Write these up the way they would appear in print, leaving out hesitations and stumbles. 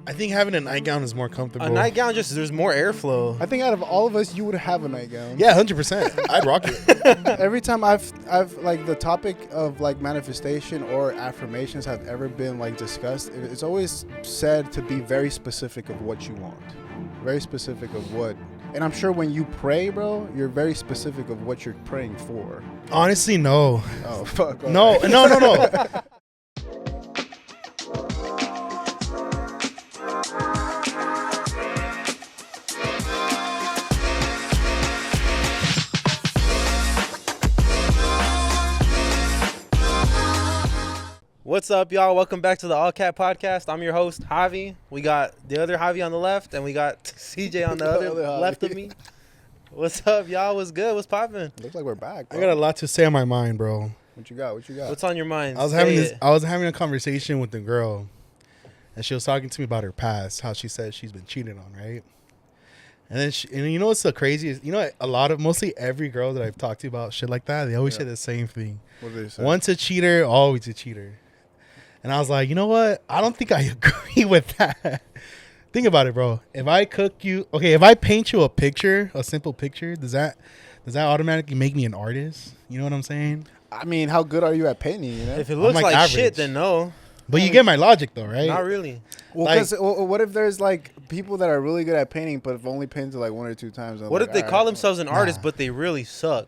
I think having a nightgown is more comfortable. A nightgown, just there's more airflow. I think out of all of us, you would have a nightgown. Yeah, 100%. I'd rock it. Every time I've like the topic of like manifestation or affirmations have ever been like discussed, it's always said to be very specific of what you want. Very specific of what. And I'm sure when you pray, bro, you're very specific of what you're praying for. Honestly, no. Oh, fuck. No. What's up, y'all? Welcome back to the Allcap.podcast. I'm your host, Javi. We got the other Javi on the left, and we got CJ on the other left of me. What's up, y'all? What's good? What's poppin'? Looks like we're back, bro. I got a lot to say on my mind, bro. What you got? What's on your mind? I was having a conversation with the girl, and she was talking to me about her past, how she said she's been cheated on, right? And then and you know what's the craziest? You know, mostly every girl that I've talked to about shit like that, they always say the same thing. What do they say? Once a cheater, always a cheater. And I was like, you know what? I don't think I agree with that. Think about it, bro. If I paint you a picture, a simple picture, does that automatically make me an artist? You know what I'm saying? I mean, how good are you at painting? You know? If it looks like average. shit, then no. But you get my logic, though, right? Not really. Well, because what if there's like people that are really good at painting, but have only painted like one or two times? What if they call themselves an artist, but they really suck?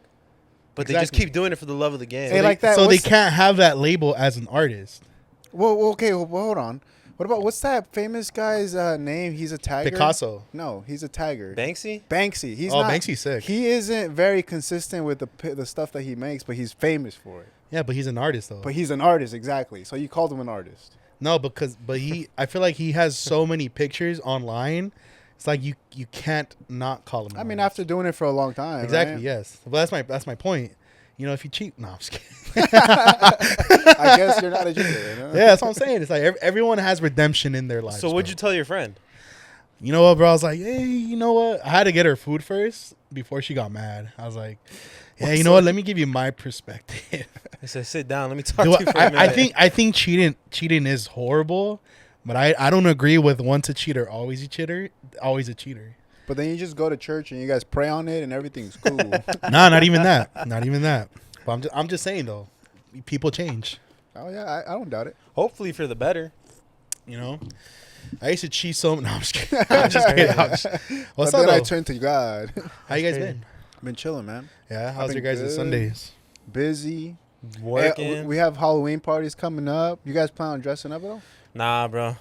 But they just keep doing it for the love of the game. Hey, like that. So they can't have that label as an artist. Well, okay. Well, hold on. What's that famous guy's name? He's a tagger. Picasso. No, he's a tagger. Banksy. He's not. Banksy's sick. He isn't very consistent with the stuff that he makes, but he's famous for it. Yeah, but he's an artist though. But he's an artist, exactly. So you called him an artist. No, I feel like he has so many pictures online. It's like you can't not call him. I mean, after doing it for a long time. Exactly. Right? Yes. But that's my point. You know, if you cheat, no, I'm just kidding. I guess you're not a cheater. You know? Yeah, that's what I'm saying. It's like everyone has redemption in their life. So what'd you tell your friend? You know what, bro? I was like, hey, you know what? I had to get her food first before she got mad. I was like, yeah, you know what? Let me give you my perspective. I said, sit down. Let me talk to you for a minute. I think cheating is horrible, but I don't agree with once a cheater, always a cheater. But then you just go to church and you guys pray on it and everything's cool. Nah, not even that. But I'm just saying though, people change. Oh yeah, I don't doubt it. Hopefully for the better. You know, I used to cheat so. No, I'm just kidding. I'm just kidding. What's but up? Then I turned to God. How you guys been? Been chilling, man. Yeah. How's your guys' Sundays? Busy. Working. Hey, we have Halloween parties coming up. You guys plan on dressing up at all? Nah, bro.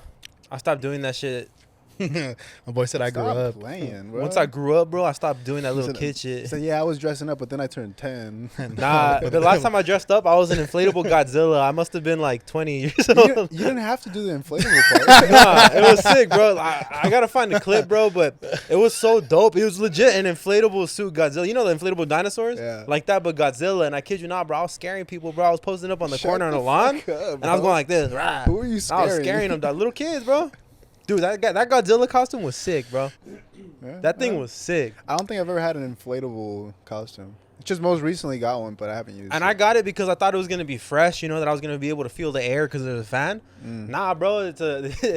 I stopped doing that shit. My boy said I grew up. Playing, bro. Once I grew up, bro, I stopped doing that little kid shit. He said, yeah, I was dressing up, but then I turned 10. Nah, the last time I dressed up, I was an inflatable Godzilla. I must have been like 20 years old. You didn't have to do the inflatable part. Nah, it was sick, bro. I got to find the clip, bro, but it was so dope. It was legit an inflatable suit Godzilla. You know the inflatable dinosaurs? Yeah. Like that, but Godzilla. And I kid you not, bro, I was scaring people, bro. I was posting up on the corner on the lawn, and I was going like this. Rah. Who are you scaring? I was scaring them, dog. Little kids, bro. Dude, that Godzilla costume was sick, bro. Yeah, that thing was sick. I don't think I've ever had an inflatable costume. Just most recently got one, but I haven't used it. And I got it because I thought it was going to be fresh, you know, that I was going to be able to feel the air because of the fan. Nah, bro, it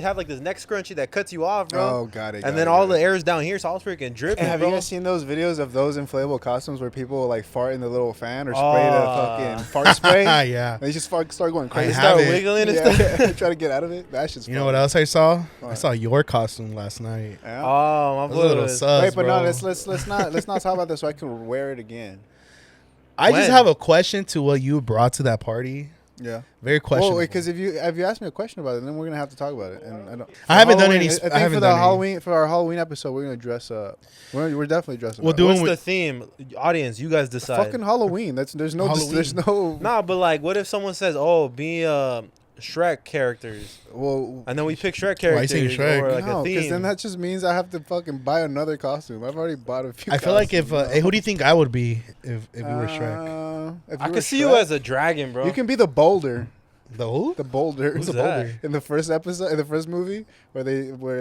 had like this neck scrunchie that cuts you off, bro. Oh, got it. And then all the air is down here, so I was freaking dripping, have bro. you guys seen those videos of those inflatable costumes where people like fart in the little fan or spray the fucking fart spray? Yeah. They just start going crazy. They start wiggling and stuff. Try to get out of it. That's just You know what else I saw? I saw your costume last night. Yeah. Oh, my That was a little sus, Wait, but bro. no, let's not talk about this so I can wear it again. I just have a question to what you brought to that party. Yeah. Very questionable. Well, because if you asked me a question about it, then we're gonna have to talk about it. And I haven't done any. I think for our Halloween episode, we're gonna dress up. We're definitely dressing up. What's the theme? Audience, you guys decide. Fucking Halloween. There's no. Nah, but like, what if someone says, "Oh, be Shrek characters"? Well, and then we pick Shrek characters. Why you saying Shrek? Or like no, a theme. because then that just means I have to fucking buy another costume. I've already bought a few. I feel like if hey, who do you think I would be if we were Shrek? I could see you as a dragon, bro. You can be the boulder. The who? The boulder. Who's the boulder? In the first episode, in the first movie, where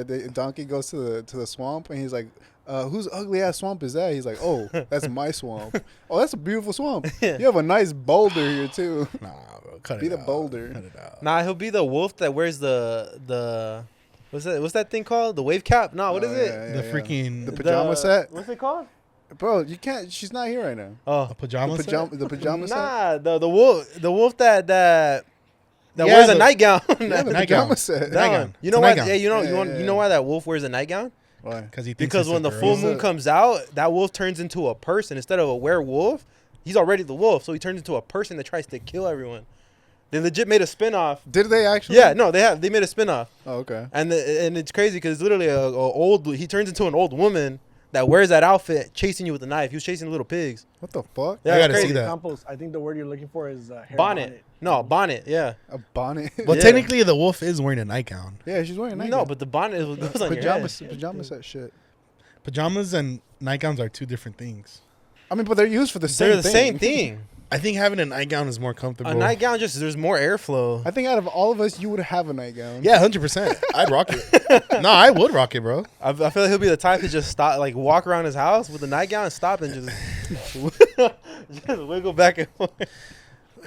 the donkey goes to the swamp and he's like, whose ugly ass swamp is that? He's like, oh, that's my swamp. Oh, that's a beautiful swamp. You have a nice boulder here too. Nah, bro, cut be it the out. boulder. Cut it out. Nah, he'll be the wolf that wears the What's that thing called? The wave cap? No, what is it? The freaking the pajama set. What's it called? Bro, you can't. She's not here right now. Oh, a pajama set? The pajama set. nah, the wolf that wears a nightgown. Yeah, the Nightgown. pajama set. That Nightgown. one. You know It's a why? nightgown. Yeah, Yeah. you know why that wolf wears a nightgown? Why? Because when the full moon comes out, that wolf turns into a person instead of a werewolf. He's already the wolf, so he turns into a person that tries to kill everyone. They legit made a spin-off. Did they actually? Yeah, no, they made a spin-off. Oh, okay. And it's crazy because it's literally he turns into an old woman that wears that outfit chasing you with a knife. He was chasing little pigs. What the fuck? Yeah, I it's gotta crazy. see that. Campos, I think the word you're looking for is hair Bonnet. No, bonnet, yeah. A bonnet. Well, Yeah. technically, the wolf is wearing a nightgown. Yeah, she's wearing a No, but the bonnet goes on your head. pajama set shit. Pajamas and nightgowns are two different things. I mean, but they're used for the same They're the thing. same thing. I think having a nightgown is more comfortable. A nightgown there's more airflow. I think out of all of us, you would have a nightgown. Yeah, 100%. I'd rock it. No, I would rock it, bro. I feel like he'll be the type to just stop, like walk around his house with a nightgown and stop and just wiggle back and forth.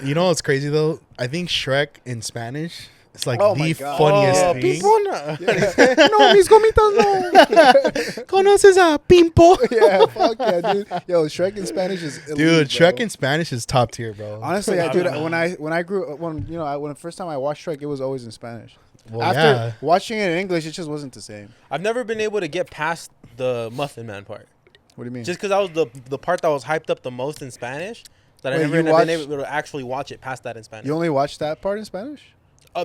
You know what's crazy though? I think Shrek in Spanish is like Oh my the God. funniest Oh, thing. No, mis gomitas, no. Conoces a Pimpo? Yeah, fuck yeah, dude. Yo, Shrek in Spanish is elite, Dude, bro. Shrek in Spanish is top tier, bro. Honestly, dude, when the first time I watched Shrek, it was always in Spanish. Well, After yeah. watching it in English, it just wasn't the same. I've never been able to get past the Muffin Man part. What do you mean? Just because that was the part that was hyped up the most in Spanish, that I Wait, never you been watched- able to actually watch it past that in Spanish. You only watched that part in Spanish?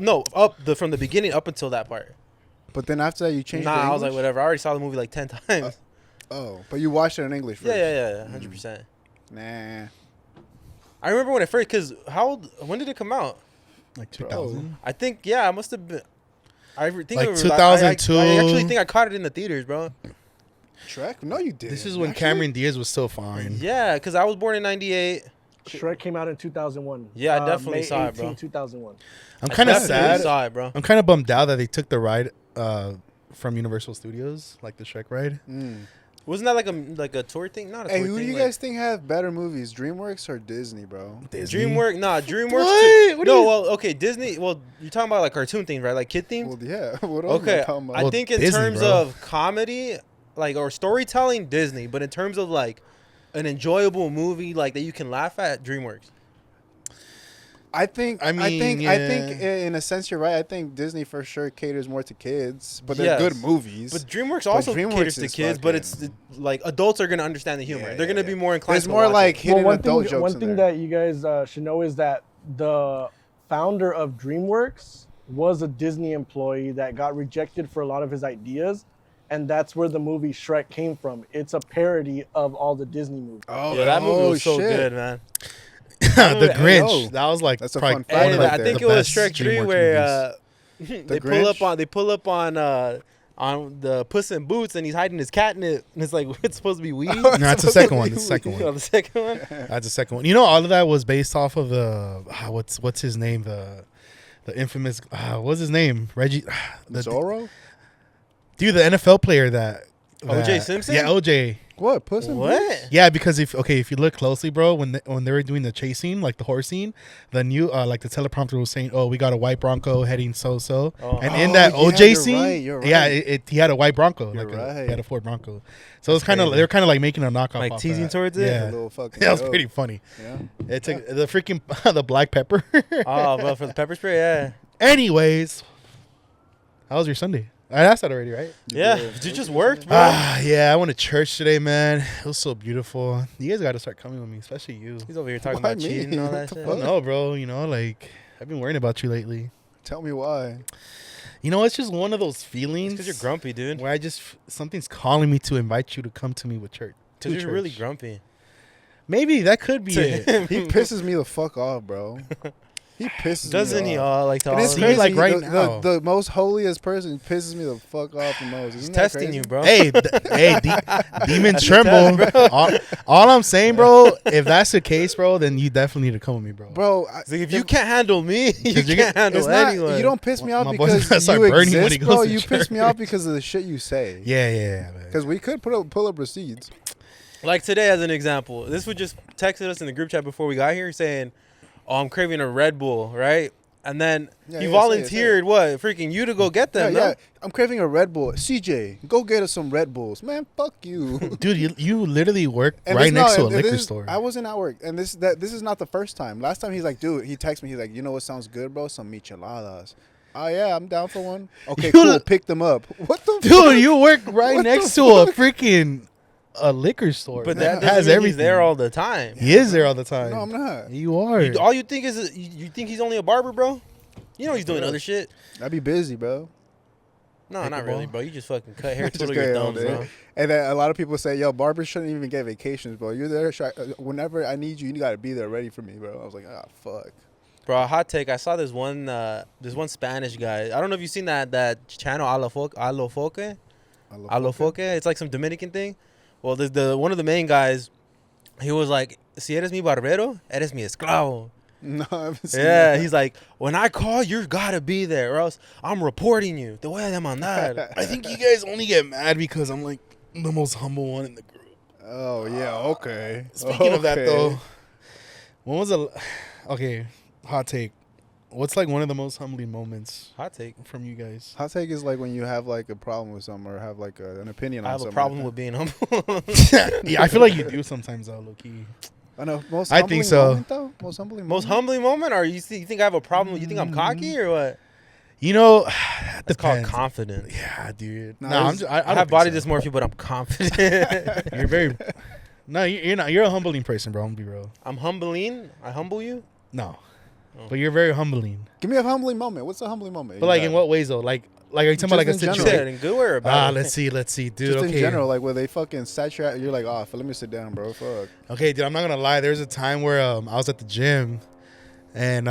No, from the beginning up until that part. But then after that, you changed it to Nah, I was like, English? whatever. I already saw the movie like 10 times. Oh, but you watched it in English first? Yeah, 100%. Nah. I remember when it first, because when did it come out? Like 2000. I think, I must have been. I think Like it was- 2002. I actually think I caught it in the theaters, bro. Shrek? No, you didn't. This is when Actually? Cameron Diaz was still fine. Yeah, because I was born in 98. Shrek came out in 2001. Yeah, I definitely May saw it, 18, bro. 2001. I'm kind of Definitely sad. saw it, bro. I'm kind of bummed out that they took the ride from Universal Studios, like the Shrek ride. Wasn't that like a tour thing? Not a Hey, tour who do thing. you like- guys think have better movies, DreamWorks or Disney, bro? Disney. DreamWorks. What? What do No, you- well, okay, Disney. Well, you're talking about like cartoon things, right? Like kid themes. Well, yeah. What else am I Okay, talking about? I Well, think in Disney, terms bro. of comedy, like or storytelling, Disney. But in terms of like an enjoyable movie, like that you can laugh at, DreamWorks. I think I mean, in a sense you're right. I think Disney for sure caters more to kids, but they're Yes. good movies. But DreamWorks also DreamWorks caters to is kids, but it's like adults are gonna understand the humor. Yeah, They're gonna yeah, be yeah. more inclined. There's to more watch like it. hidden adult jokes one in thing there. that you guys should know is that the founder of DreamWorks was a Disney employee that got rejected for a lot of his ideas, and that's where the movie Shrek came from. It's a parody of all the Disney movies. Oh, Yeah, that movie was so shit. good, man. The Hey, Grinch. yo. That was like That's a probably fun fact one And of right I the think the it was best Shrek 3 DreamWorks where movies. they pull up on the Puss in Boots and he's hiding his catnip and it's like it's supposed to be weed. No, that's the second one. The second Oh, one. the second one. That's the second one. You know, all of that was based off of the what's his name? The infamous what's his name? Reggie. The Zorro? dude, the NFL player that O.J. Simpson? Yeah, OJ. What? Puss in Boots? What? Yeah, because if you look closely, bro, when they were doing the chase scene, like the horse scene, the new like the teleprompter was saying, "Oh, we got a white Bronco heading so." Oh. And in Oh, that yeah, OJ you're scene, right, you're yeah, right. he had a white Bronco, You're he right. had a Ford Bronco. So it's kind of crazy. they're kind of like making a knockoff, Like off teasing that. towards it? Yeah, A little fucking that was joke. pretty funny. Yeah. It's like the freaking the black pepper. Oh, but for the pepper spray, yeah. Anyways, how was your Sunday? I asked that already, right? Yeah. did. You just worked, bro. Yeah, I went to church today, man. It was so beautiful. You guys got to start coming with me, especially you. He's over here talking Why about me? cheating and all What that the shit. I don't know, bro. You know, like I've been worrying about you lately. Tell me why. You know, it's just one of those feelings Because you're grumpy, dude. where something's calling me to invite you to come to me with church. Because to you're really church. grumpy. Maybe that could be it. He pisses me the fuck off, bro. He pisses Doesn't me he off. all like to And all it's of See, crazy. you? like, right the, now. the most holiest person pisses me the fuck off the most. Isn't He's that testing crazy? you, bro. Hey, demons That's a tremble. test, all I'm saying, bro, if that's the case, bro, then you definitely need to come with me, bro. Bro, It's like, if you can't handle me, you Because can't handle it's not, anyone. you don't piss me off My boy's gonna because start you burning when he exist, goes bro. to You piss me church. off because of the shit you say. Yeah, man. Because we could pull up receipts. Like today, as an example, this would just texted us in the group chat before we got here saying, "Oh, I'm craving a Red Bull, right?" And then Yeah, he yeah, volunteered freaking you to go get them. Yeah, no? yeah. I'm craving a Red Bull. CJ, go get us some Red Bulls. Man, fuck you. Dude, you literally work And right this- next to a and liquor this- store. I wasn't at work, and this is not the first time. Last time he's like, dude, he texted me. He's like, you know what sounds good, bro? Some micheladas. Oh yeah, I'm down for one. Okay, You- cool. Pick them up. What the fuck? Dude, you work right What next the to a fuck? freaking a liquor store. But man. that doesn't mean everything. he's there all the time. He is there all the time. No, I'm not. You are. All you think is you think he's only a barber, bro? You know he's doing other shit. I'd be busy, bro. No, not really, bro. You just fucking cut hair, Just twiddle your go, thumbs, man. bro. And then a lot of people say, yo, barbers shouldn't even get vacations, bro. You're there. Whenever I need you, you got to be there ready for me, bro. I was like, ah, fuck. Bro, hot take. I saw this one Spanish guy. I don't know if you've seen that channel Alofoque. It's like some Dominican thing. Well, the one of the main guys, he was like, "Si eres mi barbero, eres mi esclavo." No, I haven't seen Yeah, that. he's like, when I call, you gotta be there, or else I'm reporting you. Te voy a demandar. I think you guys only get mad because I'm like the most humble one in the group. Oh, yeah, okay. Speaking of that, Okay. though, when was okay, hot take. What's like one of the most humbling moments Hot take. from you guys? Hot take is like when you have like a problem with something or have like an opinion I on have a something. problem like with being humble. Yeah, I feel like you do sometimes, though, low key. I know. Most I humbling think so. Moment, though? Most humbling Most moment? humbling moment, or you think I have a problem? You think I'm cocky or what? You know, that It's called depends. confident. Yeah, dude. No, No, I'm it's- just, I don't have think body so. dysmorphia, but I'm confident. You're very. No, you're not. You're a humbling person, bro. I'm gonna be real. I'm humbling. I humble you. No, Oh. but you're very humbling. Give me a humbling moment. What's a humbling moment? But you like, got? in what ways though? Like are you talking about like a Just in You general. said situation? in good way or bad? Let's see, dude. Just Okay, in general, like where they fucking set you out, you're like, oh, let me sit down, bro. Fuck. okay, dude. I'm not gonna lie. There's a time where I was at the gym, and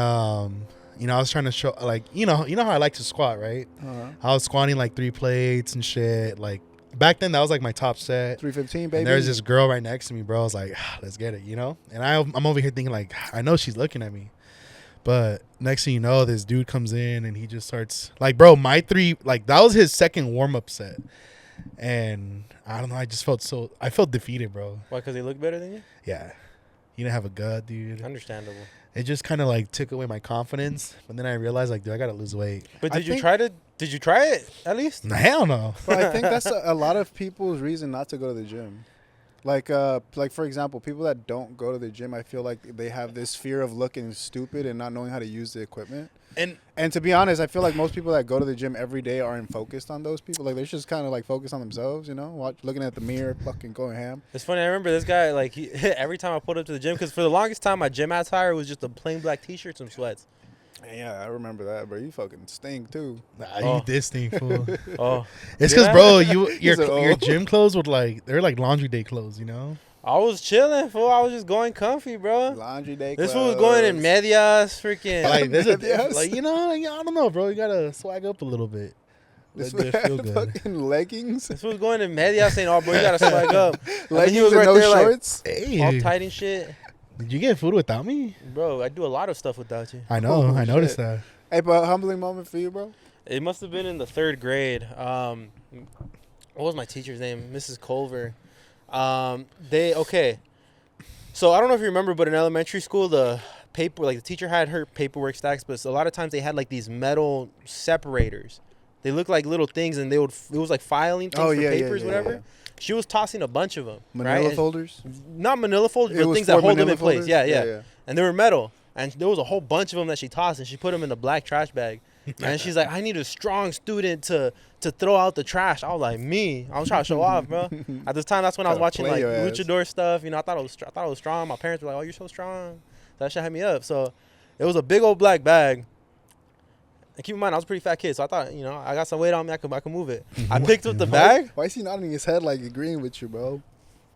you know, I was trying to show like you know how I like to squat, right? Uh-huh. I was squatting like 3 plates and shit. Like back then, that was like my top set. 315, baby. And there's this girl right next to me, bro. I was like, let's get it, you know? And I'm over here thinking, like, I know she's looking at me. But next thing you know, this dude comes in and he just starts, like, bro, my 3, like, that was his second warm-up set. And I don't know, I felt defeated, bro. Why? Because they look better than you? Yeah. You didn't have a gut, dude. Understandable. It just kind of, like, took away my confidence. But then I realized, like, dude, I got to lose weight. But I did you think- try it at least? Nah, hell no. But I think that's a lot of people's reason not to go to the gym. Like for example, people that don't go to the gym, I feel like they have this fear of looking stupid and not knowing how to use the equipment. And to be honest, I feel like most people that go to the gym every day aren't focused on those people. Like they're just kind of like focused on themselves, you know, looking at the mirror, fucking going ham. It's funny. I remember this guy, like, every time I pulled up to the gym, because for the longest time, my gym attire was just a plain black T-shirt, some sweats. Yeah, I remember that, bro. You fucking stink too. Nah, Oh. you this thing, fool. Oh, It's Did because, I? bro, He's like, your oh. gym clothes would, like, they're like laundry day clothes, you know? I was chilling, fool. I was just going comfy, bro. Laundry day. This fool was going in medias, freaking. Like there's a Yes. like you know like, I don't know, bro. You gotta swag up a little bit. This Let it feel good. fucking leggings, This was going in medias, saying, "Oh, bro, you gotta swag up." And then leggings he was and right no there, like, shorts. Hey, all tight and shit. did you get food without me? Bro, I do a lot of stuff without you. I know. Oh, I noticed shit. that. Hey, but a humbling moment for you, bro. It must have been in the 3rd grade. What was my teacher's name? Mrs. Culver. So I don't know if you remember, but in elementary school, the teacher had her paperwork stacks, but a lot of times they had like these metal separators. They looked like little things, and it was like filing things Oh, for yeah, yeah, papers, yeah, whatever. yeah. She was tossing a bunch of them. Manila right? folders. Not manila folders, It but was things that for hold them manila in place. folders? Yeah. And they were metal. And there was a whole bunch of them that she tossed, and she put them in a black trash bag. And she's like, I need a strong student to throw out the trash. I was like, me? I was trying to show off, bro. At this time, that's when I was Gotta watching play like your ass. luchador stuff. You know, I thought it was strong. My parents were like, oh, you're so strong. That shit had me up. So it was a big old black bag. And keep in mind, I was a pretty fat kid, so I thought, you know, I got some weight on me. I could move it. I picked up the bag. Why is he nodding his head like agreeing with you, bro?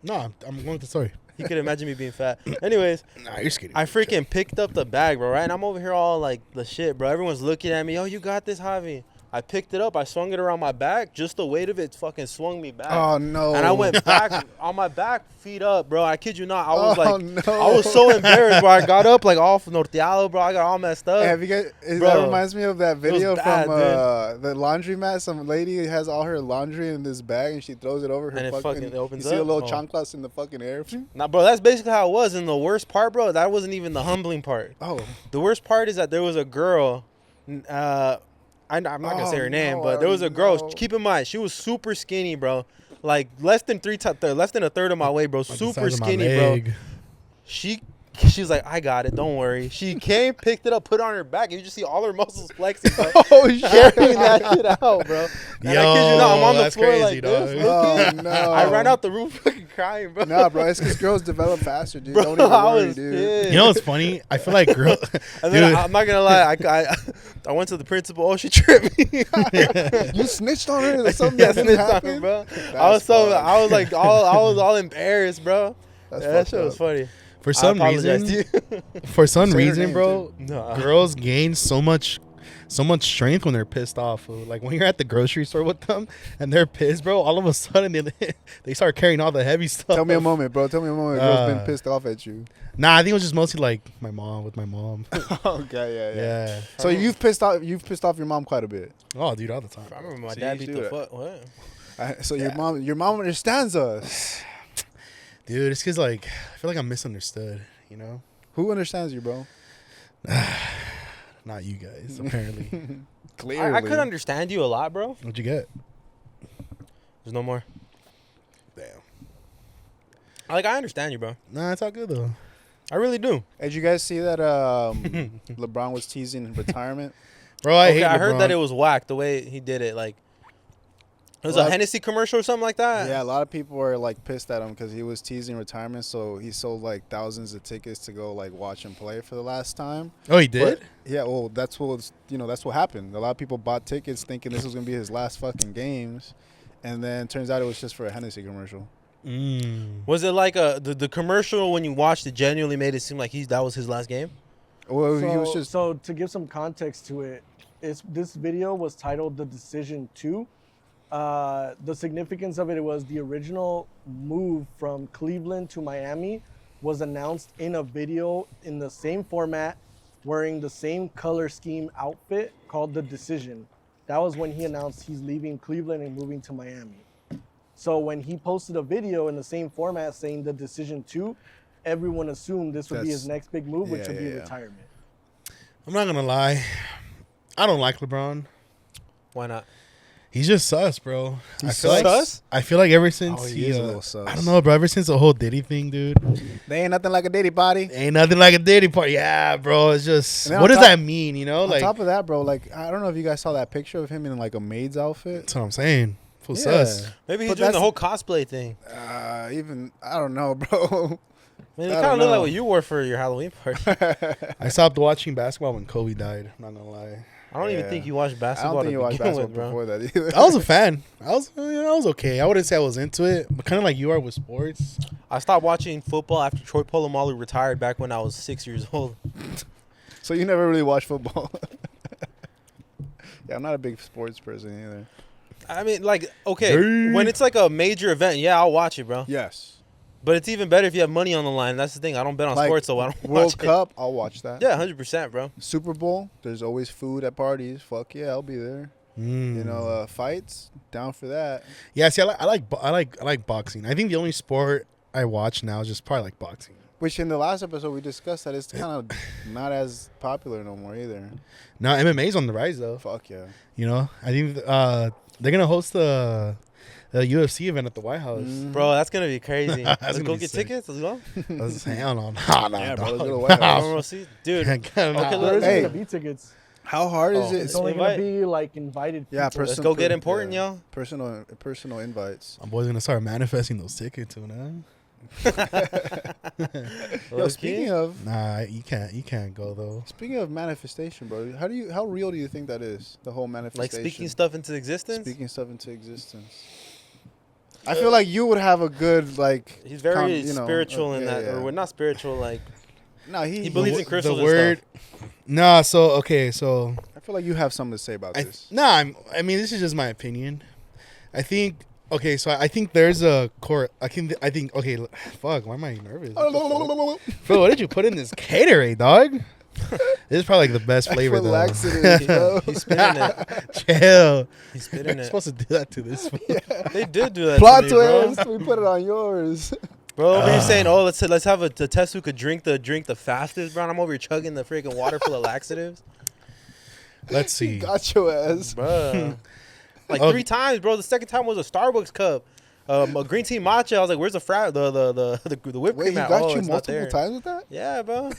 No, I'm going with the story. He could imagine me being fat. Anyways, Nah, you're skinny. I freaking picked up the bag, bro, right? And I'm over here all like the shit, bro. Everyone's looking at me. Oh, you got this, Javi. I picked it up. I swung it around my back. Just the weight of it fucking swung me back. Oh no! And I went back on my back, feet up, bro. I kid you not. I was no. I was so embarrassed, bro. I got up like all norteado, bro. I got all messed up. Hey, have you guys? Bro, that reminds me of that video bad, from the laundromat. Some lady has all her laundry in this bag and she throws it over her And it fucking opens You see a up? little Oh. chanclas in the fucking air. Nah, bro, that's basically how it was. And the worst part, bro, that wasn't even the humbling part. Oh, The worst part is that there was a girl. I'm not gonna say her name, no, but there was a girl. no. Keep in mind, she was super skinny, bro. Like less than a third of my weight, bro. Like the Super size of my skinny, bro. leg. She was like, I got it, don't worry. She came, picked it up, put it on her back, and you just see all her muscles flexing, bro. oh shit! Carrying that shit out, bro. And I kid you not, I'm on the that's floor crazy, like dog. this. Oh looking. no! I ran out the room fucking crying, bro. Nah, bro, it's because girls develop faster, dude. Bro, Don't even I worry, was dude. pissed. You know what's funny? I feel like girl. And then Dude. I'm not gonna lie, I went to the principal. Oh, she tripped me. You snitched on her? Or something Yeah, that didn't snitched on her, happen? bro. That's I was fucked. I was all embarrassed, bro. That's Yeah, that fucked shit was up. funny. For some I apologize reason, to you. for some Say her reason, name, bro, No. girls gain so much strength when they're pissed off. Fool. Like when you're at the grocery store with them and they're pissed, bro. All of a sudden they start carrying all the heavy stuff. Tell me a moment, bro. Tell me a moment. A girl's been pissed off at you. Nah, I think it was just mostly like my mom. Okay, yeah. Yeah. So you've pissed off your mom quite a bit. Oh, dude, all the time. I remember my So dad you beat do the that. fuck. What? So your mom understands us. Dude, it's because like I feel like I'm misunderstood. You know, Who understands you, bro? not you guys. Apparently, Clearly. I could understand you a lot, bro. what'd you get? There's no more. Damn. Like I understand you, bro. Nah, it's all good though. I really do. Did you guys see that LeBron was teasing retirement? Bro, I hate I heard LeBron. that it was whack the way he did it. Like it was Well, a Hennessy commercial or something like that. Yeah, a lot of people were like pissed at him because he was teasing retirement. So he sold like thousands of tickets to go like watch him play for the last time. Oh, he did? But, yeah, well, that's what happened. A lot of people bought tickets thinking this was gonna be his last fucking games, and then turns out it was just for a Hennessy commercial. Was it like the commercial when you watched it genuinely made it seem like that was his last game? Well, he was just So to give some context to it, this video was titled "The Decision 2." The significance of it was the original move from Cleveland to Miami was announced in a video in the same format, wearing the same color scheme outfit called The Decision. That was when he announced he's leaving Cleveland and moving to Miami. So when he posted a video in the same format saying The Decision 2, everyone assumed this would be his next big move, which would be retirement. I'm not gonna lie. I don't like LeBron. Why not? He's just sus, bro. He's I feel like ever since he is a little sus. I don't know, bro. Ever since the whole Diddy thing, dude, they ain't nothing like a Diddy party. ain't nothing like a Diddy party. Yeah, bro. It's just And then what on does top- that mean? You know, On like top of that, bro, like I don't know if you guys saw that picture of him in like a maid's outfit. that's what I'm saying. Full Yeah. sus. Maybe he's But doing the that's- whole cosplay thing. Even I don't know, bro. Man, you I kind don't of look like know. what you wore for your Halloween party. I stopped watching basketball when Kobe died. I'm not gonna lie. I don't even Yeah. think you watched I basketball don't think you to watched begin basketball with, bro. before that either. I was a fan. I was okay. I wouldn't say I was into it, but kind of like you are with sports. I stopped watching football after Troy Polamalu retired back when I was 6 years old. So you never really watched football. Yeah, I'm not a big sports person either. I mean, like, okay, Hey. when it's like a major event, yeah, I'll watch it, bro. Yes. But it's even better if you have money on the line. That's the thing. I don't bet on Like sports, so I don't World watch Cup, I'll watch that. it. Yeah, 100%, bro. Super Bowl, there's always food at parties. Fuck yeah, I'll be there. You know, fights, down for that. Yeah, see, I like boxing. I think the only sport I watch now is just probably like boxing. Which in the last episode we discussed that it's kind of not as popular no more either. Now MMA's on the rise though. Fuck yeah. You know, I think they're gonna host the UFC event at the White House. Bro, that's going to be crazy. That's Let's gonna go be get sick. tickets. Let's go. Let's hang on. Nah, Yeah, bro, let's dog. go to White House. We'll see. Dude, Okay, Okay, There look, isn't Hey. gonna be tickets. How hard is Oh, it? It's only gonna invite. be like invited. Yeah, people. let's go get important, y'all. Personal invites. My boy's gonna start manifesting those tickets too now. Yo, speaking of Nah, you can't go though. manifestation, bro, how real do you think that is? The whole Like manifestation. speaking stuff into existence. Speaking stuff into existence. I feel like you would have a good like. He's very you know, spiritual in yeah, that, yeah. or not spiritual, like No, He believes in crystals The word. and stuff. Nah. So okay. So I feel like you have something to say about this. I mean, this is just my opinion. I think. Okay, so I think there's a core. I think. Okay. Fuck. Why am I nervous? Bro, what did you put in this Gatorade, dog? This is probably like the best flavor Put though. laxatives, bro. He's spitting it. Chill. He's spitting You're it. supposed to do that to this. They did do that Plot to me, bro. twist. We put it on yours. Bro, over here saying, "Oh, let's have a test who could drink the fastest." Bro, I'm over here chugging the freaking water full of laxatives, Let's see. Got your ass. bro. Like Oh. 3 times, bro. The second time was a Starbucks cup, a green tea matcha. I was like, "Where's the the whipped Wait, cream he at?" got Oh, you it's not multiple there. times with that? Yeah, bro.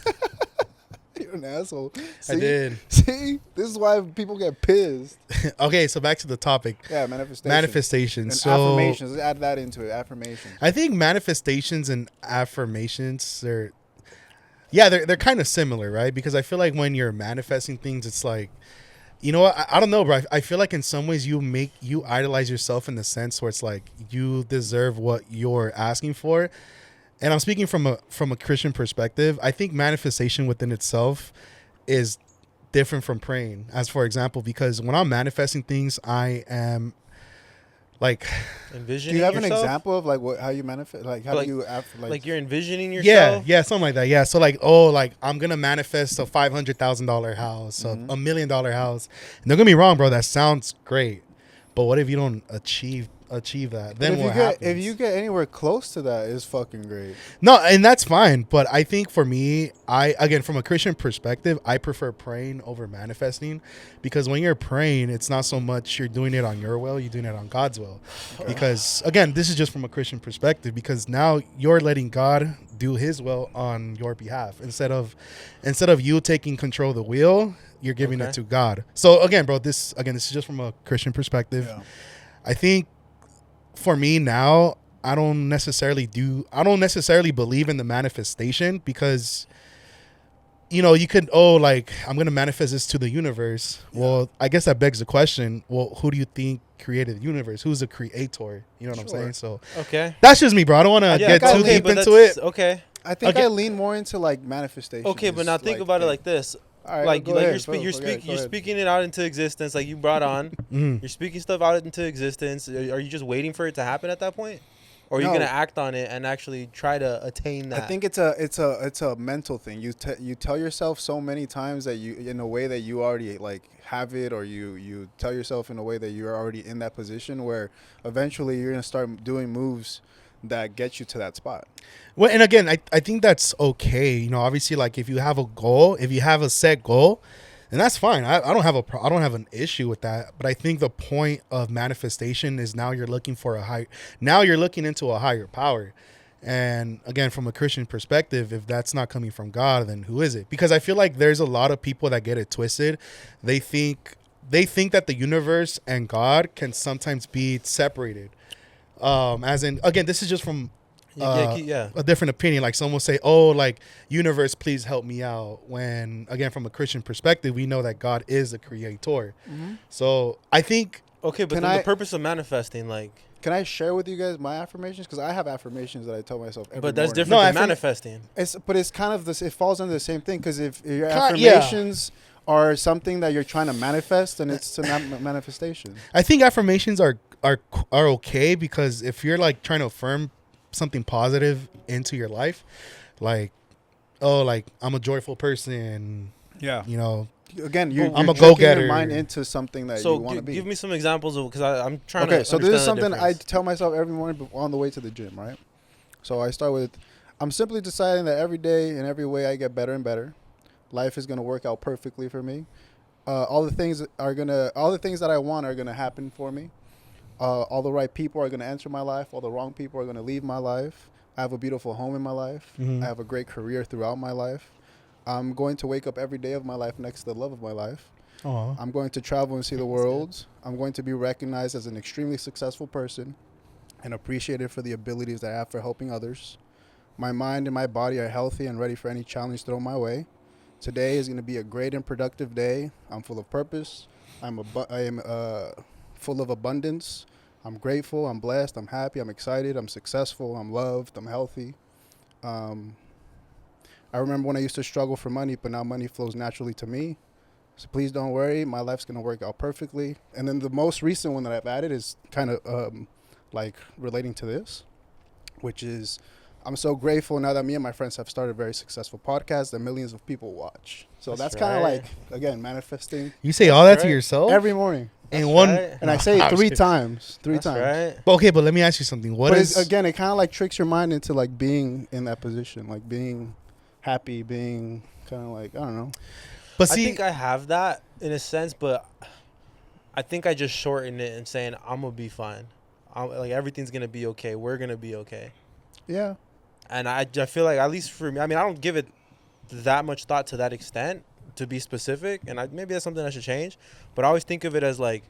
You're an asshole. I did. See? This is why people get pissed. Okay, so back to the topic. Yeah, manifestation. Manifestation. And So affirmations. Let's add that into it. Affirmations. I think manifestations and affirmations are, yeah, they're kind of similar, right? Because I feel like when you're manifesting things, it's like, you know what? I don't know, bro. I feel like in some ways you idolize yourself in the sense where it's like you deserve what you're asking for. And I'm speaking from a Christian perspective. I think manifestation within itself is different from praying. As for example, because when I'm manifesting things, I am like, Envisioning Do you have yourself? an example of like how you manifest? Like how Like- do you Like you're envisioning yourself? yeah, something like that. Yeah, so like, oh, like I'm gonna manifest a $500,000 house, Mm-hmm. $1 million house. And don't get me wrong, bro. That sounds great, but what if you don't achieve that? Then what happens? If you get anywhere close to that, it's fucking great. No, and that's fine. But I think for me, again, from a Christian perspective, I prefer praying over manifesting, because when you're praying, it's not so much you're doing it on your will, you're doing it on God's will. Because again, this is just from a Christian perspective, because now you're letting God do his will on your behalf instead of you taking control of the wheel, you're giving Okay. it to God. So again, bro, this is just from a Christian perspective. Yeah. I think for me now, I don't necessarily believe in the manifestation, because you could, like, I'm going to manifest this to the universe. Well, I guess that begs the question, well, who do you think created the universe? Who's the creator? You know what I'm Sure. saying? So Okay. that's just me, bro. I don't want to Yeah, get too okay, deep but into that's- it. Okay. I think Okay. I lean more into like manifestation. Okay, but now think about it like this. all right, Like go like ahead, you're go ahead. speaking it out into existence, like you brought on. Mhm. You're speaking stuff out into existence. Are you just waiting for it to happen at that point, or are you No. gonna act on it and actually try to attain that? I think it's a mental thing. You tell yourself so many times that you, in a way that you already like have it, or you tell yourself in a way that you're already in that position where eventually you're gonna start doing moves that get you to that spot. Well, and again, I think that's okay. Obviously, like if you have a goal, if you have a set goal, then that's fine. I don't have I don't have an issue with that. But I think the point of manifestation is now you're looking into a higher power. And again, from a Christian perspective, if that's not coming from God, then who is it? Because I feel like there's a lot of people that get it twisted. They think that the universe and God can sometimes be separated. As in, again, this is just from yeah. a different opinion. Like someone will say, oh, like, universe, please help me out. When, again, from a Christian perspective, we know that God is the creator. So I think, Okay, but Can then I- the purpose of manifesting, like, Can I share with you guys my affirmations? Because I have affirmations that I tell myself every but that's morning. different than No, manifesting. But it's kind of this. It falls under the same thing, because if your Yeah. affirmations are something that you're trying to manifest, then it's a manifestation. I think affirmations are okay, because if you're like trying to affirm something positive into your life, like, oh, like I'm a joyful person, Yeah. I'm Again, a you're tricking go-getter. your mind into something that you So want to be. give me some examples of, because I'm trying Okay, to. so this is understand the something I difference. tell myself every morning on the way to the gym, right? So I start with, I'm simply deciding that every day in every way I get better and better. Life is gonna work out perfectly for me. All the things that I want are gonna happen for me. All the right people are gonna enter my life. All the wrong people are gonna leave my life. I have a beautiful home in my life. Mhm. I have a great career throughout my life. I'm going to wake up every day of my life next to the love of my life. oh, I'm going to travel and see the world. I'm going to be recognized as an extremely successful person and appreciated for the abilities that I have for helping others. My mind and my body are healthy and ready for any challenge thrown my way. Today is going to be a great and productive day. I'm full of purpose. I am full of abundance. I'm grateful. I'm blessed. I'm happy. I'm excited. I'm successful. I'm loved. I'm healthy. I remember when I used to struggle for money, but now money flows naturally to me. So please don't worry, my life's gonna work out perfectly. And then the most recent one that I've added is kind of like relating to this, which is I'm so grateful now that me and my friends have started a very successful podcast that millions of people watch. So that's kind of like, again, manifesting. You say all that to yourself every morning. And one, and I say it 3 times. 3 times. Right. But okay, but let me ask you something. What is again? It kind of like tricks your mind into like being in that position, like being happy, being kind of like I don't know. But see, I think I have that in a sense, but I think I just shorten it and saying I'm gonna be fine. Like everything's gonna be okay. We're gonna be okay. Yeah. And I feel like, at least for me, I mean, I don't give it that much thought to that extent, to be specific, and maybe that's something I should change. But I always think of it as like,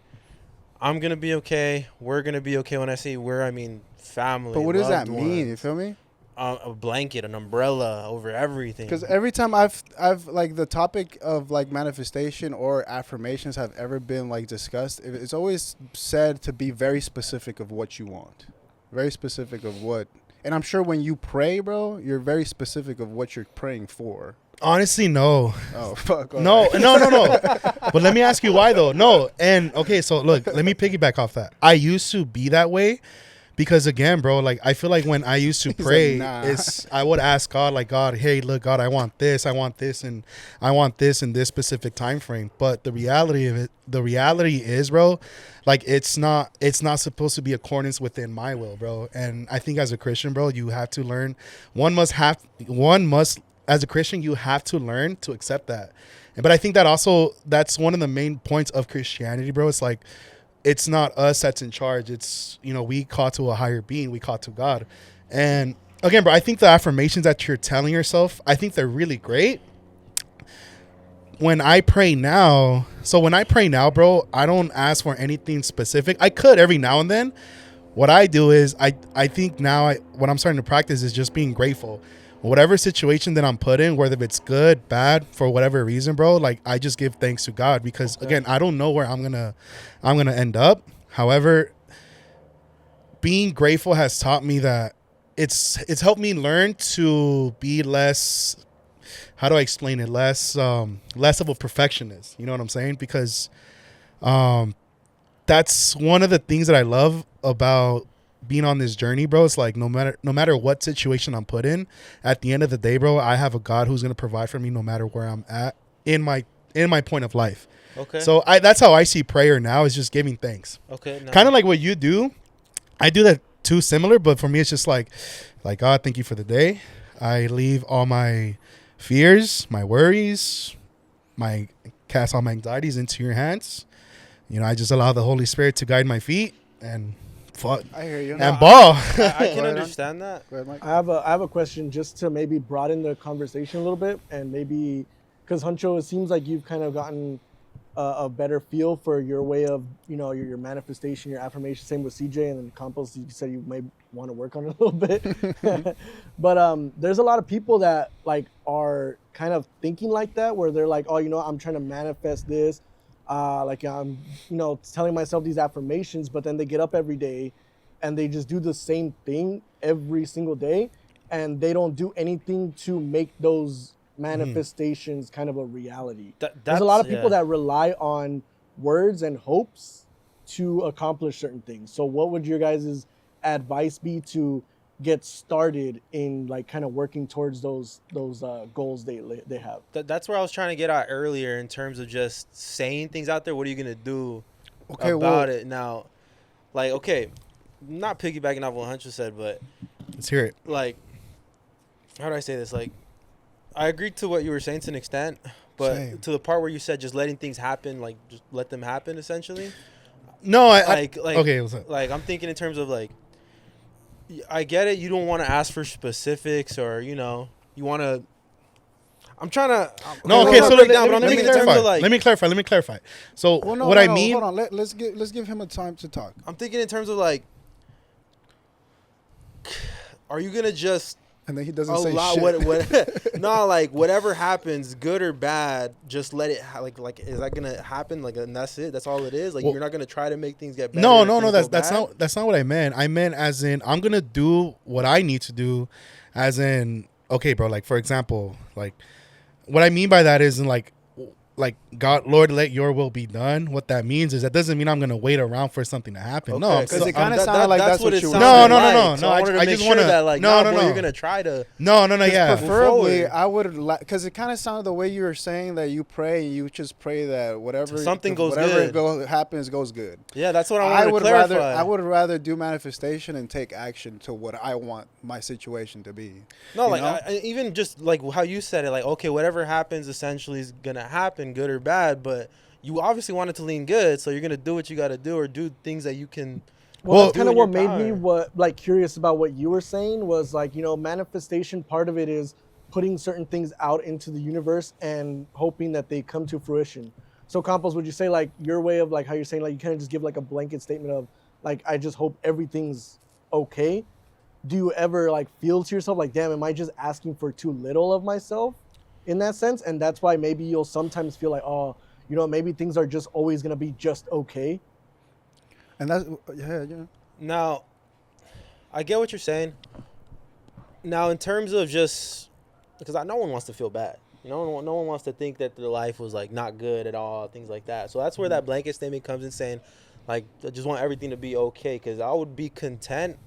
I'm gonna be okay. We're gonna be okay. When I say we're, I mean family. But what does that ones. mean? You feel me? A blanket, an umbrella over everything. Because every time I've like the topic of like manifestation or affirmations have ever been like discussed, it's always said to be very specific of what you want, very specific of what. And I'm sure when you pray, bro, you're very specific of what you're praying for. Honestly, no. Oh, fuck. No. But let me ask you why, though. No. And, okay, so, look, let me piggyback off that. I used to be that way because, again, bro, like, I feel like when I used to pray, like, nah. I would ask God, like, God, hey, look, God, I want this, and I want this in this specific time frame. But the reality is, bro, like, it's not supposed to be accordance within my will, bro. And I think as a Christian, bro, you have to learn. As a Christian, you have to learn to accept that. But I think that's one of the main points of Christianity, bro. It's like, it's not us that's in charge. It's, we call to a higher being. We call to God. And again, bro, I think the affirmations that you're telling yourself, I think they're really great. When I pray now, bro, I don't ask for anything specific. I could every now and then. What I do is I think now what I'm starting to practice is just being grateful. Whatever situation that I'm put in, whether it's good, bad, for whatever reason, bro, like I just give thanks to God because again, I don't know where I'm gonna end up. However, being grateful has taught me that it's helped me learn to be less. How do I explain it? Less of a perfectionist. You know what I'm saying? Because that's one of the things that I love about being on this journey, bro. It's like no matter what situation I'm put in, at the end of the day, bro, I have a God who's gonna provide for me no matter where I'm at in my point of life. Okay. So that's how I see prayer now, is just giving thanks. Okay. No. Kind of like what you do. I do that too, similar, but for me it's just like God, thank you for the day. I leave all my fears, my worries, cast all my anxieties into your hands. I just allow the Holy Spirit to guide my feet and fuck. I hear you. And ball. I can understand that. Go ahead, Mike. I have a question just to maybe broaden the conversation a little bit, and maybe because Huncho, it seems like you've kind of gotten a better feel for your way of your manifestation, your affirmation. Same with CJ, and then Campos, you said you may want to work on it a little bit. But there's a lot of people that like are kind of thinking like that, where they're like, oh, I'm trying to manifest this. Like I'm, telling myself these affirmations, but then they get up every day and they just do the same thing every single day, and they don't do anything to make those manifestations kind of a reality. There's a lot of people that rely on words and hopes to accomplish certain things. So what would your guys' advice be to get started in like kind of working towards those goals they have? That's where I was trying to get at earlier in terms of just saying things out there. What are you gonna do it now? Like, okay, not piggybacking off what Huncho said, but let's hear it. Like, how do I say this? Like, I agree to what you were saying to an extent, but Same. to the part where you said just letting things happen, like just let them happen, essentially. No, okay. What's up? Like, I'm thinking in terms of like, I get it. You don't want to ask for specifics, or you want to. I'm trying to. No, okay. So let me clarify. So I mean, hold on. Let's give him a time to talk. I'm thinking in terms of like, are you gonna just and then he doesn't say shit. No, like whatever happens, good or bad, just let it. Like, is that gonna happen? Like, and that's it. That's all it is. Like, you're not gonna try to make things get better. No. That's not what I meant. I meant as in I'm gonna do what I need to do. As in, okay, bro, like for example, like what I mean by that is like God, Lord, let your will be done. What that means is that doesn't mean I'm gonna wait around for something to happen. No, because it kind of sounded like that's what you were No, saying. no, no, no, So no. I wanted to I make just sure wanna that like no, bro, no. you're gonna try to No, yeah. Preferably, forward. I would because it kind of sounded the way you were saying that you pray, you just pray that whatever Something goes whatever good. happens goes good. Yeah, that's what I wanted to clarify. I would rather do manifestation and take action to what I want my situation to be. No, You like know? even just like how you said it, like okay, whatever happens essentially is gonna happen, good or bad. But you obviously want it to lean good, so you're gonna do what you got to do or do things that you can. Well, that's kind of do in what your made me power. curious about what you were saying was like, manifestation, part of it is putting certain things out into the universe and hoping that they come to fruition. So Campos, would you say like your way of like how you're saying like you kind of just give like a blanket statement of like I just hope everything's okay? Do you ever like feel to yourself like, damn, am I just asking for too little of myself in that sense? And that's why maybe you'll sometimes feel like, oh, maybe things are just always gonna be just okay. And that's yeah. Now, I get what you're saying. Now, in terms of just because no one wants to feel bad. No one wants to think that their life was like not good at all, things like that. So that's where that blanket statement comes in, saying like I just want everything to be okay. Because I would be content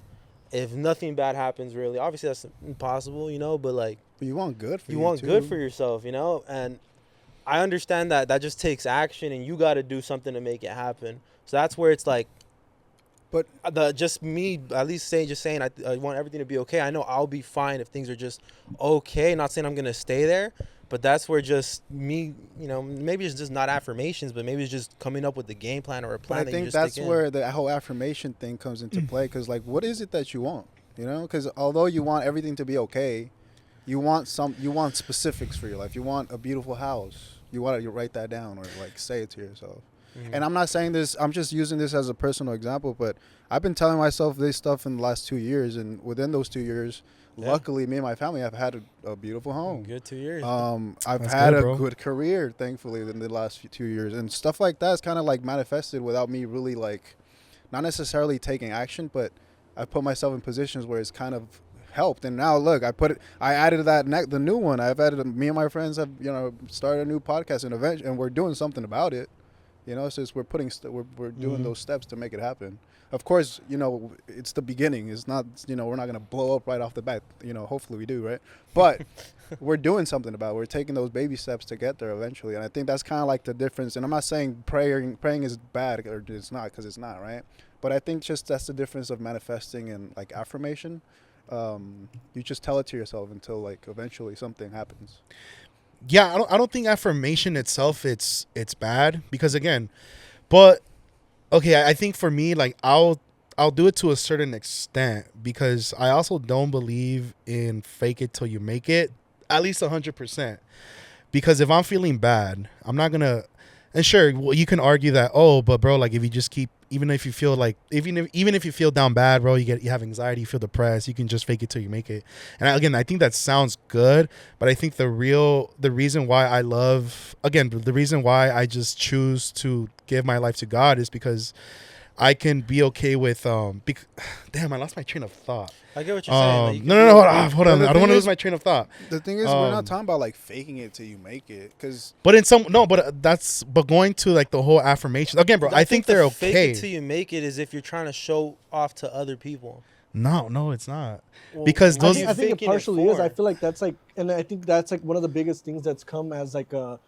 if nothing bad happens. Really, obviously that's impossible, but like But you want good for you. You want too. good for yourself, and I understand that just takes action, and you got to do something to make it happen. So that's where it's like, But just me at least saying I want everything to be okay. I know I'll be fine if things are just okay. Not saying I'm gonna stay there, but that's where just me, maybe it's just not affirmations, but maybe it's just coming up with the game plan or a plan. But I think that's where the whole affirmation thing comes into play. Because like, what is it that you want? Because although you want everything to be okay, you want specifics for your life. You want a beautiful house. You want to write that down or like say it to yourself. Mm-hmm. And I'm not saying this, I'm just using this as a personal example, but I've been telling myself this stuff in the last 2 years. And within those 2 years, luckily, me and my family have had a beautiful home. Good 2 years. I've had a good career, thankfully, in the last 2 years. And stuff like that is kind of like manifested without me really like, not necessarily taking action, but I put myself in positions where it's kind of helped. And now look, I added the new one. I've added, me and my friends have, started a new podcast and event, and we're doing something about it. So we're we're doing those steps to make it happen. Of course, it's the beginning. It's not, we're not going to blow up right off the bat. Hopefully we do, right? But we're doing something about it. We're taking those baby steps to get there eventually. And I think that's kind of like the difference. And I'm not saying praying is bad or it's not, because it's not, right? But I think just that's the difference of manifesting and like affirmation. You just tell it to yourself until like eventually something happens. Yeah, I don't think affirmation itself it's bad, because again, but okay, I think for me, like I'll do it to a certain extent, because I also don't believe in fake it till you make it, at least 100%. Because if I'm feeling bad, I'm not gonna. And sure, well, you can argue that, but bro, like if you just keep, even if you feel like, even if you feel down bad, bro, you have anxiety, you feel depressed, you can just fake it till you make it. And again, I think that sounds good, but I think the reason why the reason why I just choose to give my life to God is because I can be okay with damn, I lost my train of thought. I get what you're saying. Like, No, hold on. I don't want to lose my train of thought. The thing is, we're not talking about like faking it till you make it, because. But but going to like the whole affirmation again, bro. I think they're okay. Fake it till you make it is if you're trying to show off to other people. No, it's not. Well, because those. I think it partially is. I feel like that's like, and I think that's like one of the biggest things that's come as like a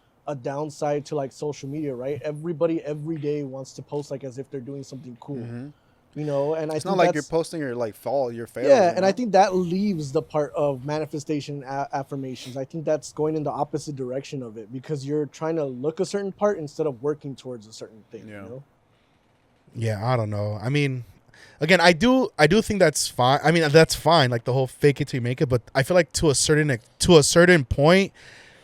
downside to like social media, right? Everybody every day wants to post like as if they're doing something cool. Mm-hmm. And it's not like you're posting your like your failures. Yeah, and I think that leaves the part of manifestation affirmations. I think that's going in the opposite direction of it, because you're trying to look a certain part instead of working towards a certain thing. Yeah. Yeah, I don't know. I mean, again, I do think that's fine. I mean, that's fine, like the whole fake it till you make it. But I feel like to a certain point,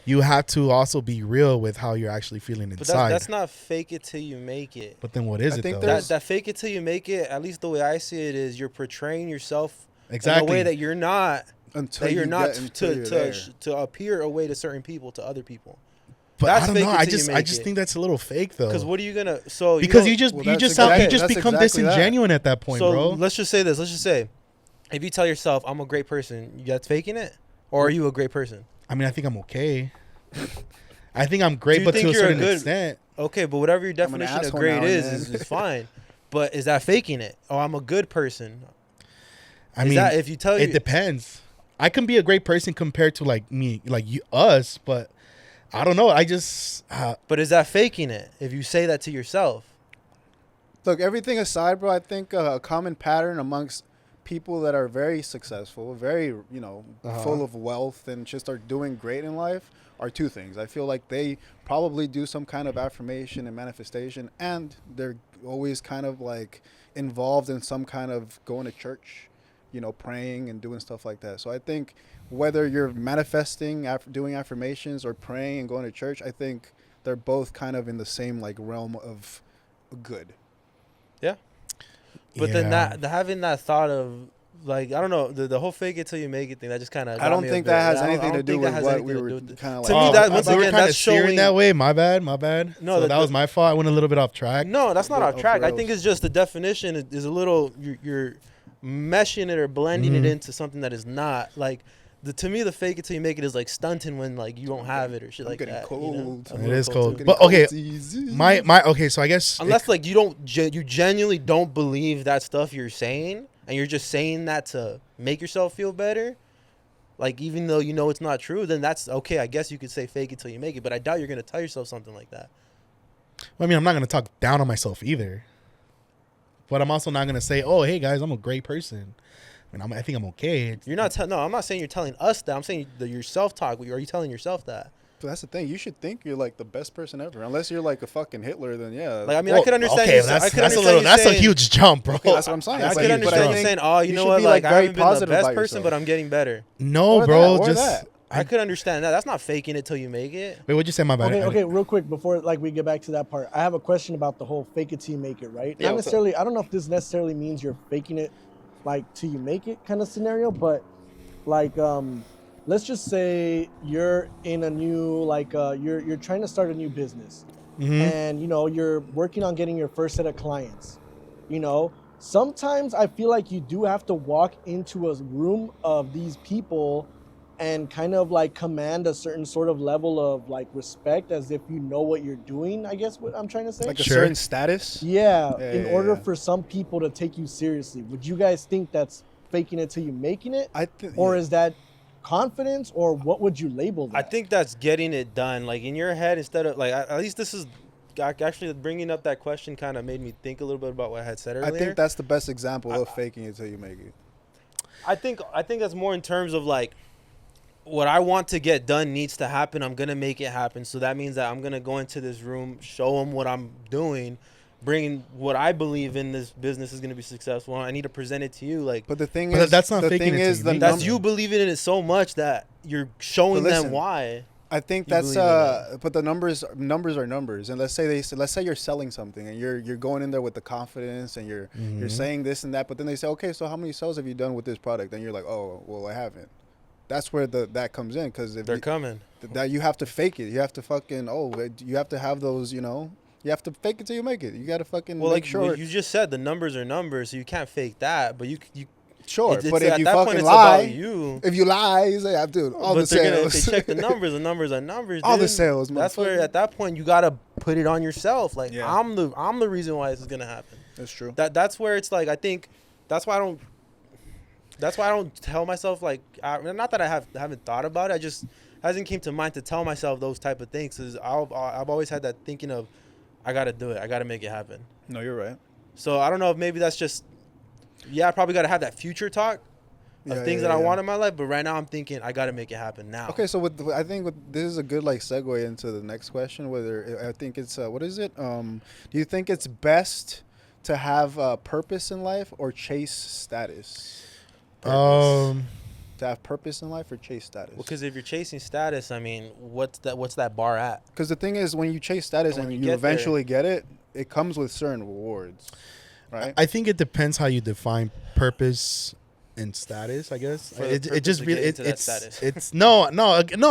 you have to also be real with how you're actually feeling inside. But that's not fake it till you make it. But then what is it, though? That fake it till you make it, at least the way I see it, is you're portraying yourself in a way that you're not. Until to appear a way to certain people, to other people. But that's I don't know. I just think that's a little fake, though. Because what are you gonna? You just become disingenuous at that point, bro. Let's just say this. Let's just say, if you tell yourself, "I'm a great person," that's faking it. Or are you a great person? I mean, I think I'm okay. I think I'm Do great, you but to think a you're a certain good- extent. Okay, but whatever your an definition of asshole great now and is fine. But is that faking it? Oh, I'm a good person. I Is mean, that if you tell it you depends. I can be a great person compared to like me, like you, us, but I don't know. I just But is that faking it if you say that to yourself? Look, everything aside, bro, I think a common pattern amongst people that are very successful, very, full of wealth and just are doing great in life are two things. I feel like they probably do some kind of affirmation and manifestation, and they're always kind of like involved in some kind of going to church, praying and doing stuff like that. So I think whether you're manifesting, doing affirmations, or praying and going to church, I think they're both kind of in the same like realm of good. Yeah. But then having that thought of like, I don't know, the whole fake it till you make it thing, that just kind of I don't think that has anything to do with what we were kind of like. To me, that once we were again, kind of that's steering showing that way. My bad. No, So that was my fault. I went a little bit off track. No, that's not off track. for I think reals. it's just the definition is a little you're meshing it or blending it Mhm. into something that is not like. To me, the fake it till you make it is like stunting when like you don't have it or shit like getting that. cold. I'm It a is little cold. too. But okay, my okay. So I guess Unless like you genuinely don't believe that stuff you're saying, and you're just saying that to make yourself feel better. Like even though you know it's not true, then that's okay. I guess you could say fake it till you make it, but I doubt you're gonna tell yourself something like that. I mean, I'm not gonna talk down on myself either. But I'm also not gonna say, "Oh, hey guys, I'm a great person." I mean, I think I'm okay. You're not. No, I'm not saying you're telling us that. I'm saying that your self-talk. Are you telling yourself that? But that's the thing. You should think you're like the best person ever. Unless you're like a fucking Hitler, then yeah. Like I mean, I could understand. Okay, you, that's I could that's a understand little. you That's a saying- huge jump, bro. Okay, that's what I'm saying. I It's could like, but understand you think saying, "Oh, you you know should what? be, Like I very haven't been the positive best about person, yourself. but I'm getting better." No, Or bro. that, or Just that. I could understand that. That's not faking it till you make it. wait. What'd you say? My bad. Okay, real quick before like we get back to that part, I have a question about the whole fake it till you make it, right? Yeah, Not what's up? necessarily. I don't know if this necessarily means you're faking it, like till you make it kind of scenario, but like let's just say you're in a new like you're trying to start a new business, and you're working on getting your first set of clients. Sometimes I feel like you do have to walk into a room of these people and kind of like command a certain sort of level of like respect as if you know what you're doing, I guess what I'm trying to say. like a Sure. certain status. Yeah, Yeah, in yeah, order yeah. for some people to take you seriously. Would you guys think that's faking it till you making it? I think. Or is that confidence, or what would you label that? I think that's getting it done. Like in your head, instead of like at least this is actually bringing up that question kind of made me think a little bit about what I had said earlier. I think that's the best example of faking it till you make it. I think that's more in terms of like what I want to get done needs to happen. I'm gonna make it happen. So that means that I'm gonna go into this room, show them what I'm doing, bringing what I believe in this business is gonna be successful. I need to present it to you. Like, But the thing But is, that's not the faking thing it till is you the make it. that's number. you believing in it so much that you're showing But listen, them why. I think you that's believe in but the numbers are numbers, and let's say you're selling something and you're going in there with the confidence and you're saying this and that, but then they say, okay, so how many sales have you done with this product? And you're like, oh, well, I haven't. That's where that comes in, because They're coming. that you have to fake it. You have to fucking you have to have those, you have to fake it till you make it. You got to fucking Well, make like sure. you just said, the numbers are numbers, so you can't fake that. But you Sure, it's but at if you that point, fucking it's lie, about you. if you lie, you say, "I'm doing all But the they're gonna, sales." if they check the numbers are numbers. All the dude. sales, That's where motherfucker. at that point you gotta put it on yourself. Like Yeah. I'm the reason why this is gonna happen. That's true. That's where it's like I think that's why I don't tell myself like not that I haven't thought about it. I just hasn't came to mind to tell myself those type of things. Cause I've always had that thinking of I gotta do it. I gotta make it happen. No, you're right. So I don't know if maybe that's just I probably gotta have that future talk of things that I want in my life. But right now I'm thinking I gotta make it happen now. Okay, so I think this is a good like segue into the next question. Whether I think it's what is it? Do you think it's best to have purpose in life or chase status? To have purpose in life or chase status? Because if you're chasing status, I mean, what's that bar at? Because the thing is, when you chase status And and when you you get there- eventually get it, it comes with certain rewards, right? I think it depends how you define purpose in status, I guess. For the It purpose just of really getting to that it's status. it's no,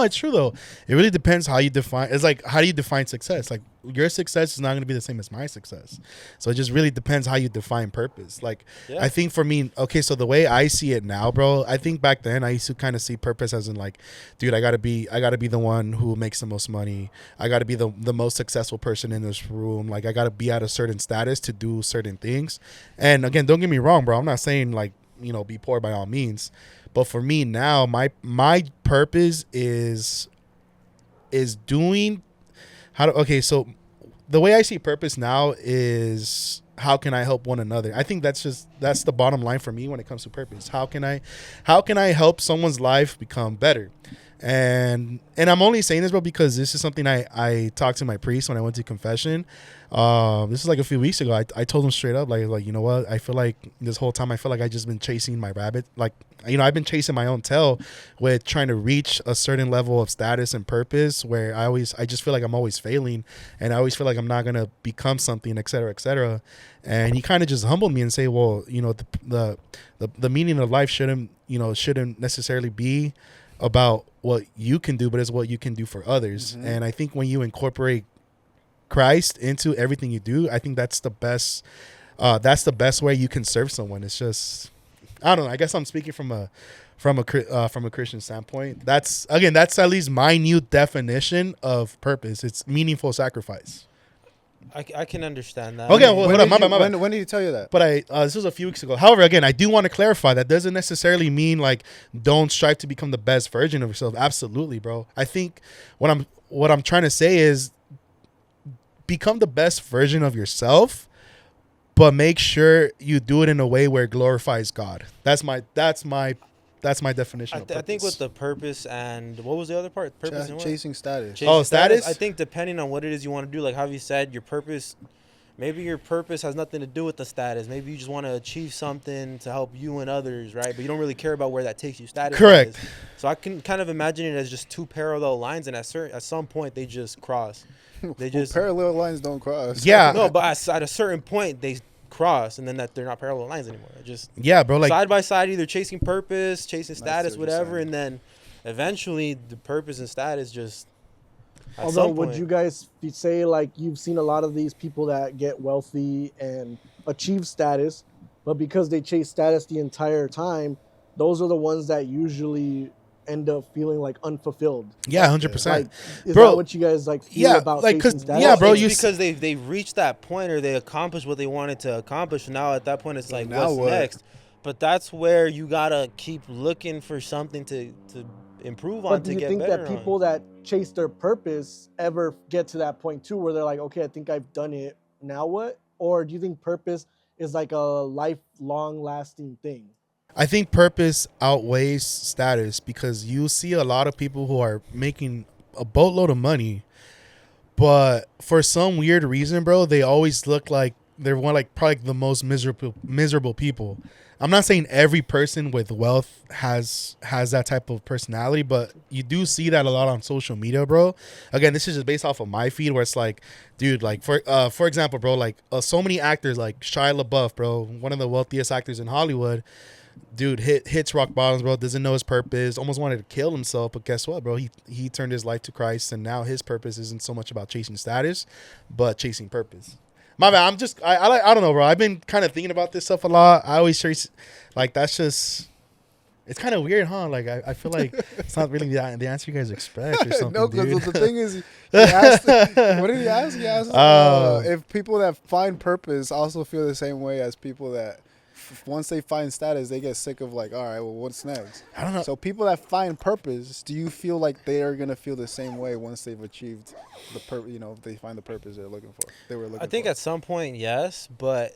it's true though. It really depends how you define. It's like, how do you define success? Like, your success is not going to be the same as my success. So it just really depends how you define purpose. Like, Yeah. I think for me, okay, so the way I see it now, bro, I think back then I used to kind of see purpose as in like, dude, I gotta be the one who makes the most money. I gotta be the most successful person in this room. Like, I gotta be at a certain status to do certain things. And again, don't get me wrong, bro. I'm not saying like, you know, be poor by all means. But for me now, my purpose is doing so the way I see purpose now is, how can I help one another? I think that's the bottom line for me when it comes to purpose. How can I help someone's life become better? And I'm only saying this, bro, because this is something I talked to my priest when I went to confession. This is like a few weeks ago. I told him straight up, like, you know what? I feel like this whole time, I feel like I just been chasing my rabbit. Like, you know, I've been chasing my own tail with trying to reach a certain level of status and purpose where I just feel like I'm always failing, and I always feel like I'm not going to become something, et cetera, et cetera. And he kind of just humbled me and say, well, you know, the meaning of life shouldn't necessarily be about what you can do, but it's what you can do for others. And I think when you incorporate Christ into everything you do, I think that's the best way you can serve someone. It's just, I don't know, I guess I'm speaking from a Christian standpoint. That's at least my new definition of purpose. It's meaningful sacrifice. I can understand that. Okay, well, hold on, my bad. When did he tell you that? But this was a few weeks ago. However, again, I do want to clarify that doesn't necessarily mean like don't strive to become the best version of yourself. Absolutely, bro. I think what I'm trying to say is become the best version of yourself, but make sure you do it in a way where it glorifies God. That's my definition of purpose. I think with the purpose and what was the other part? Purpose and what? Chasing status. Chasing status? I think depending on what it is you want to do, like Javi said, your purpose has nothing to do with the status. Maybe you just want to achieve something to help you and others, right? But you don't really care about where that takes you. Status. Correct. So I can kind of imagine it as just two parallel lines, and at some point they just cross. They just parallel lines don't cross. Yeah. No, but at a certain point they cross, and then that they're not parallel lines anymore. Just bro, like side by side, either chasing purpose, chasing status, what you're whatever, saying. and then eventually the purpose and status just. At Although, some would point- you guys say like you've seen a lot of these people that get wealthy and achieve status, but because they chase status the entire time, those are the ones that usually end up feeling like unfulfilled? 100%. Like, is Bro, that what you guys like feel about like, chasing 'cause- status? yeah, bro, It's because they've reached that point, or they accomplished what they wanted to accomplish. And now at that point, it's like, Now what's what? next? But that's where you gotta keep looking for something to improve on, But to do you get think better that people that chase their purpose ever get to that point too, where they're like, okay, I think I've done it, now what? Or do you think purpose is like a lifelong lasting thing? I think purpose outweighs status, because you see a lot of people who are making a boatload of money, but for some weird reason, bro, they always look like they're probably the most miserable people. I'm not saying every person with wealth has that type of personality, but you do see that a lot on social media, bro. Again, this is just based off of my feed, where it's like, dude, like for example, bro, like so many actors like Shia LaBeouf, bro, one of the wealthiest actors in Hollywood. Dude hits rock bottoms, bro. Doesn't know his purpose. Almost wanted to kill himself, but guess what, bro? He turned his life to Christ, and now his purpose isn't so much about chasing status, but chasing purpose. My bad. I don't know, bro. I've been kind of thinking about this stuff a lot. I always chase, like, that's just, it's kind of weird, huh? Like, I feel like it's not really the answer you guys expect or something. No, dude. because the thing is, he asked, what did he ask? He asked if people that find purpose also feel the same way as people that, once they find status, they get sick of like, all right, well, what's next? I don't know. So people that find purpose, do you feel like they are gonna feel the same way once they've achieved the if they find the purpose they were looking for? I think at some point, yes, but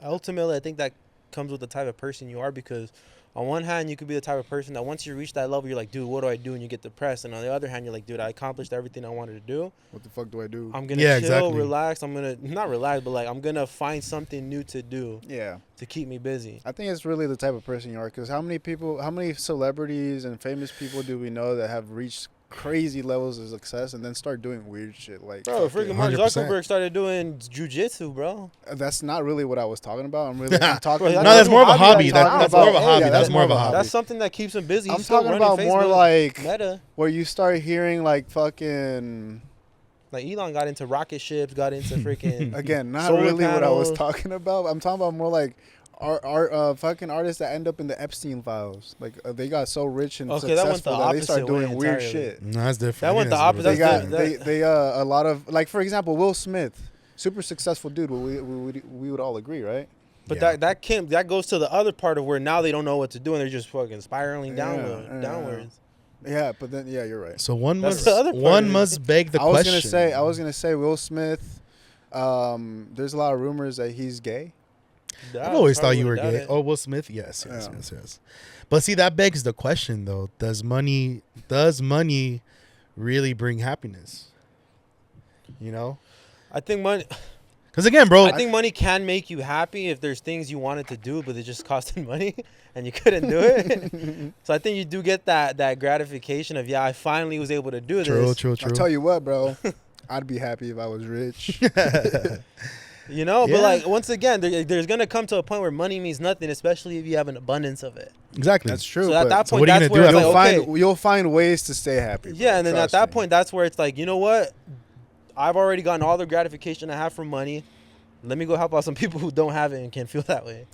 ultimately, I think that comes with the type of person you are, because on one hand, you could be the type of person that once you reach that level, you're like, dude, what do I do? And you get depressed. And on the other hand, you're like, dude, I accomplished everything I wanted to do. What the fuck do I do? I'm going to chill, exactly. relax. I'm going to, not relax, but like, I'm going to find something new to do Yeah. to keep me busy. I think it's really the type of person you are, because how many celebrities and famous people do we know that have reached crazy levels of success and then start doing weird shit like. Bro, freaking Mark 100%. Zuckerberg started doing jujitsu, bro. That's not really what I was talking about. I'm talking. Bro, No, that's more of a hobby. talking That's about- more of a hobby. yeah, That's more of a hobby. That's something that keeps him busy. I'm He's still talking running about more Facebook, like Meta. where you start hearing like fucking. Like Elon got into rocket ships, got into freaking Again, not solar really what I was panels. talking about. I'm talking about more like fucking artists that end up in the Epstein files. Like they got so rich and Okay, that went the successful that they start opposite way doing weird entirely. shit. No, that's different. That I went think the that's a little They opposite. got That's they a lot of like for example Will Smith, super successful dude. We would all agree, right? But Yeah. that goes to the other part of where now they don't know what to do and they're just fucking spiraling Yeah. downwards. Yeah, but then you're right. So one That's must the other part one of it. must beg the I was question. gonna say Will Smith. There's a lot of rumors that he's gay. I've always thought you were Doubt gay. it. Oh, Will Smith. Yes. Yeah. But see, that begs the question, though. Does money really bring happiness? You know, I think money. because again, bro, I think money can make you happy if there's things you wanted to do, but it just costed money and you couldn't do it. So I think you do get that gratification of I finally was able to do true. this. I'll tell you what, bro. I'd be happy if I was rich. You know, Yeah. but like once again, there's gonna come to a point where money means nothing, especially if you have an abundance of it. Exactly. That's true. So at but that So point, what are you that's gonna where do it's you'll like, find okay, you'll find ways to stay happy. Bro. yeah, and then at Trust that me. point, that's where it's like, you know what? I've already gotten all the gratification I have from money. Let me go help out some people who don't have it and can feel that way.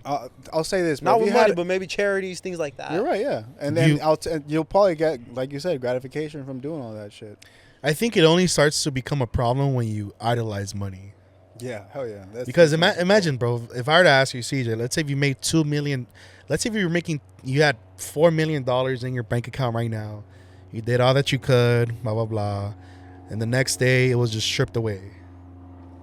I'll say this. Bro. Not If with you money, had- but maybe charities, things like that. You're right, yeah. And then You- you'll probably get, like you said, gratification from doing all that shit. I think it only starts to become a problem when you idolize money. Yeah, hell yeah. That's Because imagine, bro, if I were to ask you, CJ, let's say if you made $2 million, let's say if you had $4 million in your bank account right now, you did all that you could, blah blah blah, and the next day it was just stripped away.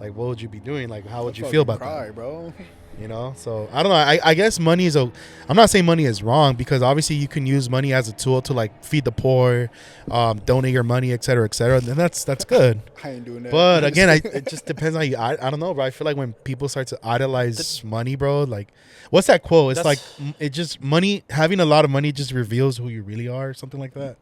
Like, what would you be doing? Like, how would you feel about cry, that? bro. You know, so I don't know. I guess money is I'm not saying money is wrong, because obviously you can use money as a tool to like feed the poor, donate your money, et cetera, and that's good. I ain't doing that. But again, it just depends on you. I don't know, bro. I feel like when people start to idolize money, bro, like, what's that quote? It's like, it just, money, having a lot of money just reveals who you really are, or something like that.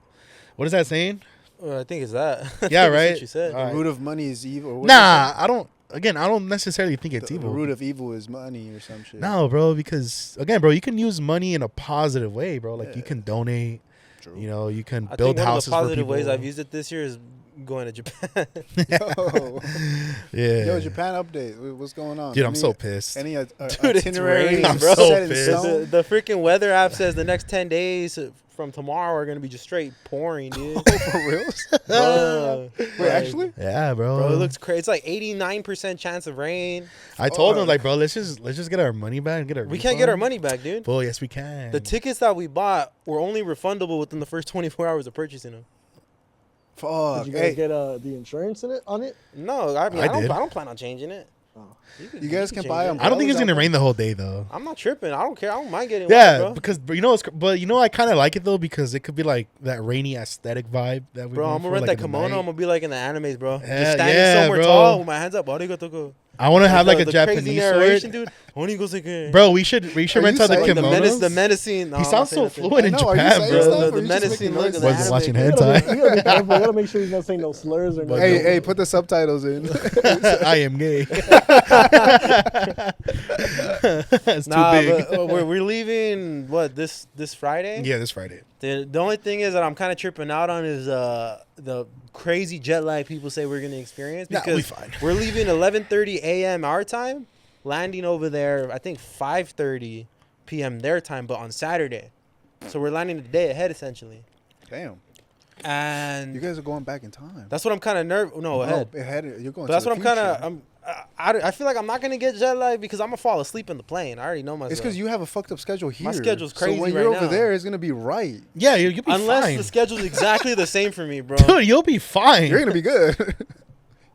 What is that saying? I think it's that. Yeah, I think that's right? what you said. All the right. root of money is evil. Or what Nah, I don't necessarily think is it's it? evil. The root of evil is money or some shit. No, bro, because again, bro, you can use money in a positive way, bro. Like, you can donate, True. you know, you can I build think one of houses the for positive people. ways I've used it this year is going to Japan. Yo. Yeah. Yo, Japan update. What's going on? Dude, I'm so pissed. Any Dude, it's itinerary raining, I'm bro. so set in pissed. stone? The freaking weather app says the next 10 days from tomorrow are going to be just straight pouring, dude. For reals? Bro, Wait, like, actually? Yeah, bro. Bro, it looks crazy. It's like 89% chance of rain. I told him, Fuck. like, bro, let's just get our money back and get our We can't get our refund. money back, dude. Well, yes, we can. The tickets that we bought were only refundable within the first 24 hours of purchasing them. Fuck. Did you guys get the insurance on it? No, I mean, I I did. don't plan on changing it. Oh. You guys can buy change it. them. I don't think it's Umbrellas gonna out rain the whole day, though. I'm not tripping. I don't care. I don't mind getting wet, Yeah, bro. because but you know, I kind of like it though, because it could be like that rainy aesthetic vibe that we. Bro, I'm gonna rent that kimono. I'm gonna be like in the animes, bro. Yeah, Just standing yeah, somewhere bro. tall with my hands up. Arigato. I want to have like a The Japanese crazy narration, sword. dude. Onigoseike. Bro, we should Are rent you out the saying kimonos. the menacing. No, He I'm sounds not saying so nothing. fluent in I know, are you Japan, saying bro. stuff? The Or you just menacing making look of the noises? Wasn't watching anime. hentai. You gotta be careful. You gotta make sure he's not saying no slurs or But nothing. Hey, put the subtitles in. I am gay. It's too Nah, big. but we're leaving this Friday. Yeah, this Friday. The only thing is that I'm kind of tripping out on is the crazy jet lag people say we're gonna experience, Nah, because we fine. we're leaving 11:30 a.m. our time, landing over there I think 5:30 p.m. their time, but on Saturday. So we're landing a day ahead essentially. Damn. And You guys are going back in time. that's what I'm kind of nervous. No, ahead. You're going But that's to what the I'm kind future. of. I feel like I'm not gonna get jet lag because I'm gonna fall asleep in the plane. I already know myself. It's because you have a fucked up schedule here. schedule's crazy So when right you're over now. there, it's going to be right. Yeah, you'll be Unless fine. the schedule's exactly the same for me, bro. Dude, you'll be fine. You're going to be good.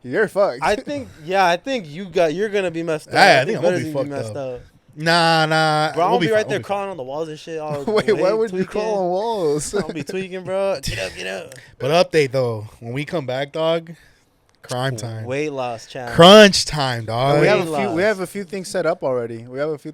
You're fucked. I think you're gonna be messed up. Yeah, I think I'm gonna Better's be gonna fucked up. up. Nah. Bro, I'm we'll gonna be fine, right there we'll be crawling on the walls and shit. All Wait, why would you tweaking. crawl on walls? I'll be tweaking, bro. Get up. fine. But update though, when we come back, dog, Crime time. Weight loss challenge. Crunch time, dog. We Weight have loss. a few things set up already. We have a few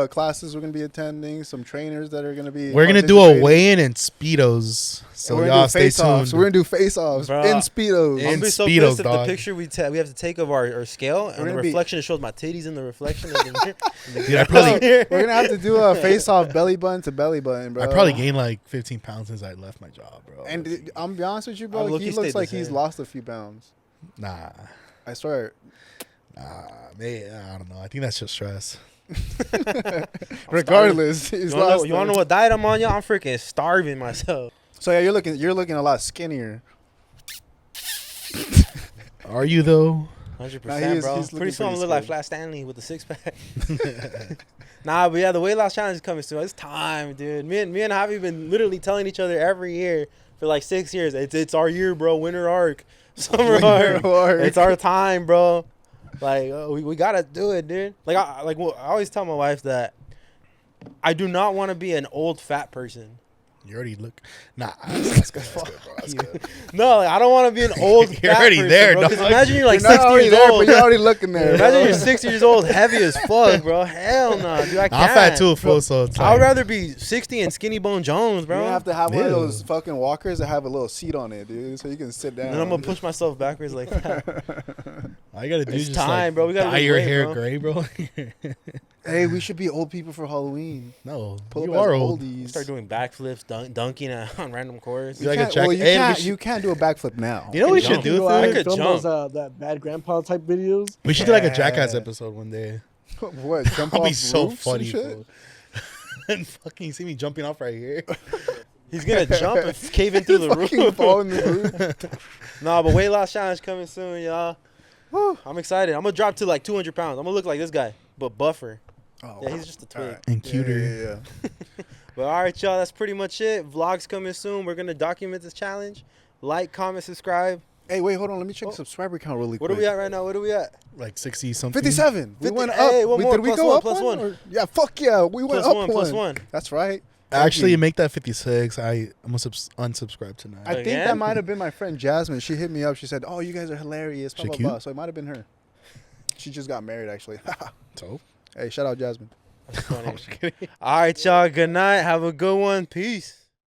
classes we're gonna be attending. Some trainers that are gonna be. We're gonna do a participating. weigh-in in speedos. So We're y'all gonna do stay face-offs. tuned. We're gonna do face-offs Bro, in speedos. I'm In gonna be so Speedos, pissed if dog. the picture we have to take of our scale and the gonna be- reflection, it shows my titties in the reflection. Dude, I probably We're gonna have to do a face-off belly button to belly button, bro. I probably gained like 15 pounds since I left my job, bro. And I'm gonna be honest with you, I bro. look, He he looks stayed like the he's same. lost a few pounds. nah, I swear. man, I don't know. I think that's just stress. Regardless, he's lost. You wanna know what diet I'm on, y'all? I'm freaking starving myself. So yeah, you're looking a lot skinnier. Are you though? 100%, Nah, he is- bro. he's looking Pretty soon I'm pretty gonna look like skinny. Flat Stanley with the 6-pack. Nah, but yeah, the weight loss challenge is coming soon. It's time, dude. Me and Javi been literally telling each other every year for like 6 years. It's our year, bro. Winter arc, summer arc. Arc. It's our time, bro. Like we gotta do it, dude. Like I always tell my wife that I do not want to be an old fat person. You already look. Nah, that's good. That's good, bro. That's good. No, like, I don't want to be an old You're fat already person, there, bro. 'Cause dog. imagine you're like You're not 60 already years there, old. but you're already looking there. Imagine bro. you're 60 years old, heavy as fuck, bro. Hell no, dude. I can't. I'm fat too, fool. So it's I would like, rather be 60 and Skinny Bone Jones, bro. You're gonna have to have one of Ew. those fucking walkers that have a little seat on it, dude, so you can sit down. And then I'm gonna push myself backwards like that. all you gotta do It's is just time, like, bro. We gotta dye lose your weight, hair bro. gray, bro. Hey, we should be old people for Halloween. No, Pull you up as are old. oldies. Start doing backflips, dunking on random courts. You like a Can't- jack- well, you Hey, we can't. should- You can't do a backflip now. You know what we Jump. should do? Go out I and could film jump. those that bad grandpa type videos. We should do like a Yeah. Jackass episode one day. What? Jump That'll off be so roofs and funny, shit? fool. And fucking see me jumping off right here. He's gonna jump and cave in through the Fucking roof. fall in the roof. Nah, but weight loss challenge coming soon, y'all. I'm excited. I'm gonna drop to like 200 pounds. I'm gonna look like this guy, but buffer. Oh, Yeah, he's just a twig. alright. And cuter. Yeah. But all right, y'all. That's pretty much it. Vlogs coming soon. We're gonna document this challenge. Like, comment, subscribe. Hey, wait, hold on. Let me check Oh. the subscriber count really What quick. are we at right now? What are we at? Like 60 something. 57. We 50 went up. hey, one more, Did we plus go one, up plus one. Or- Yeah, fuck yeah. We went Plus up one, plus one. That's right. Actually, you. make that 56. I'm gonna unsubscribe tonight. I think Again? that might have been my friend Jasmine. She hit me up. She said, "Oh, you guys are hilarious." Blah, She blah, cute? blah. So it might have been her. She just got married, actually. So, Hey, shout out Jasmine. That's funny. All right, y'all. Good night. Have a good one. Peace.